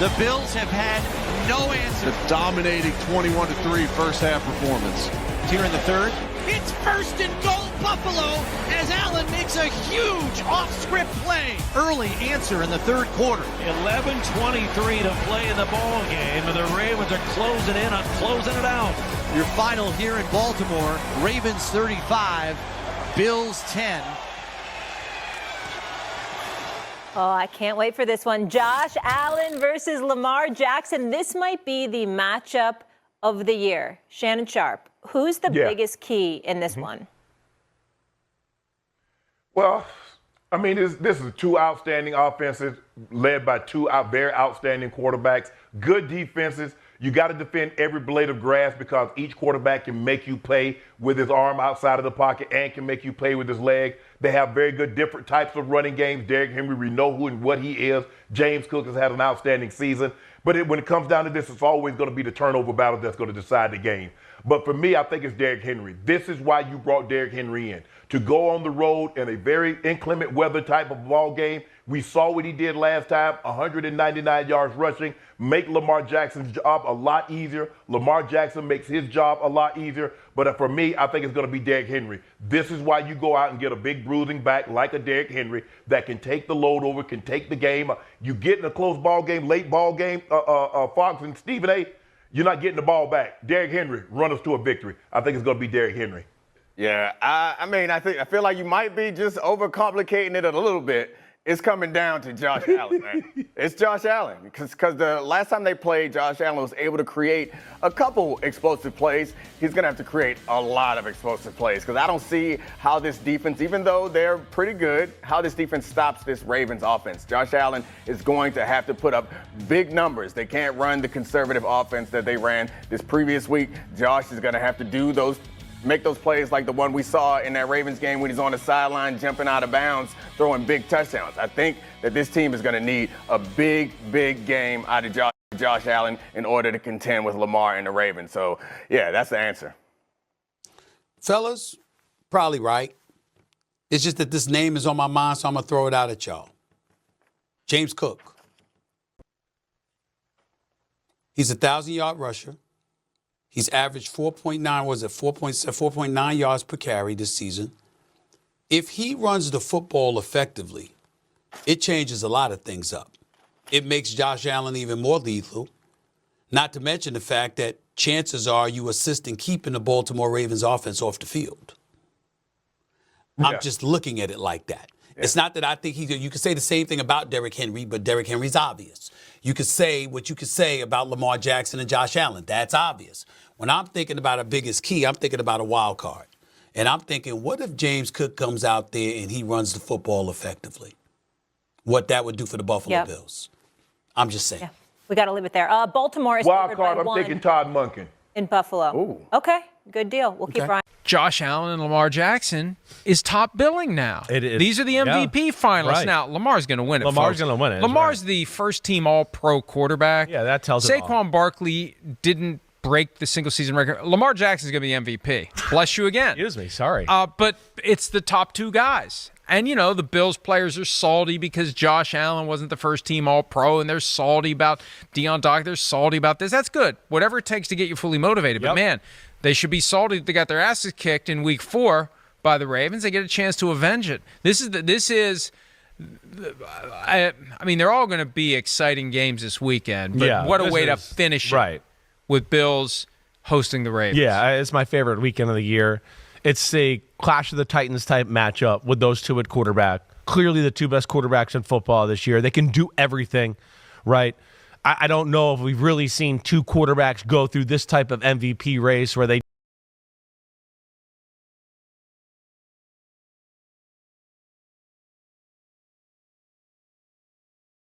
The Bills have had no answer. The dominating 21-3 first half performance. Here in the third, it's first and goal Buffalo as Allen makes a huge off-script play. Early answer in the third quarter. 11:23 to play in the ball game, and the Ravens are closing in on closing it out. Your final here in Baltimore, Ravens 35, Bills 10. Oh, I can't wait for this one. Josh Allen versus Lamar Jackson. This might be the matchup of the year. Shannon Sharp, who's the biggest key in this one? Well, I mean, this is two outstanding offenses led by two very outstanding quarterbacks. Good defenses. You got to defend every blade of grass because each quarterback can make you play with his arm outside of the pocket and can make you play with his leg. They have very good different types of running games. Derrick Henry, we know who and what he is. James Cook has had an outstanding season. But when it comes down to this, it's always going to be the turnover battle that's going to decide the game. But for me, I think it's Derrick Henry. This is why you brought Derrick Henry in, to go on the road in a very inclement weather type of ball game. We saw what he did last time, 199 yards rushing, make Lamar Jackson's job a lot easier. Lamar Jackson makes his job a lot easier. But for me, I think it's going to be Derrick Henry. This is why you go out and get a big bruising back like a Derrick Henry that can take the load over, can take the game. You get in a close ball game, late ball game, Fox and Stephen A., you're not getting the ball back. Derrick Henry, run us to a victory. I think it's going to be Derrick Henry. Yeah, I feel like you might be just overcomplicating it a little bit. It's coming down to Josh Allen, man. It's Josh Allen because the last time they played, Josh Allen was able to create a couple explosive plays. He's going to have to create a lot of explosive plays because I don't see how this defense, even though they're pretty good, how this defense stops this Ravens offense. Josh Allen is going to have to put up big numbers. They can't run the conservative offense that they ran this previous week. Josh is going to have to make those plays like the one we saw in that Ravens game when he's on the sideline jumping out of bounds, throwing big touchdowns. I think that this team is going to need a big, big game out of Josh Allen in order to contend with Lamar and the Ravens. So, yeah, that's the answer. Fellas, probably right. It's just that this name is on my mind, so I'm going to throw it out at y'all. James Cook. He's a 1,000-yard rusher. He's averaged 4.9 yards per carry this season. If he runs the football effectively, it changes a lot of things up. It makes Josh Allen even more lethal, not to mention the fact that chances are you assist in keeping the Baltimore Ravens offense off the field. Yeah. I'm just looking at it like that. Yeah. It's not that I think you could say the same thing about Derrick Henry, but Derrick Henry's obvious. You could say what you could say about Lamar Jackson and Josh Allen. That's obvious. When I'm thinking about a biggest key, I'm thinking about a wild card. And I'm thinking, what if James Cook comes out there and he runs the football effectively? What that would do for the Buffalo Bills. I'm just saying. Yeah. We got to leave it there. Baltimore is wild card, I'm thinking Todd Monken. In Buffalo. Ooh. Okay, good deal. We'll keep Ryan. Josh Allen and Lamar Jackson is top billing now. These are the MVP finalists. Right. Now, Lamar's going to win it. Lamar's going to win it. Lamar's the first-team All-Pro quarterback. Yeah, that tells it all. Saquon Barkley didn't break the single-season record. Lamar Jackson's going to be MVP. Bless you again. Excuse me, sorry. But it's the top two guys. And, you know, the Bills players are salty because Josh Allen wasn't the first-team All-Pro, and they're salty about Deion Dock. They're salty about this. That's good. Whatever it takes to get you fully motivated. Yep. But, man, they should be salty that they got their asses kicked in Week 4 by the Ravens. They get a chance to avenge it. I mean, they're all going to be exciting games this weekend. But what a way to finish it with Bills hosting the Ravens. Yeah, it's my favorite weekend of the year. It's a Clash of the Titans type matchup with those two at quarterback. Clearly the two best quarterbacks in football this year. They can do everything, right? I don't know if we've really seen two quarterbacks go through this type of MVP race where they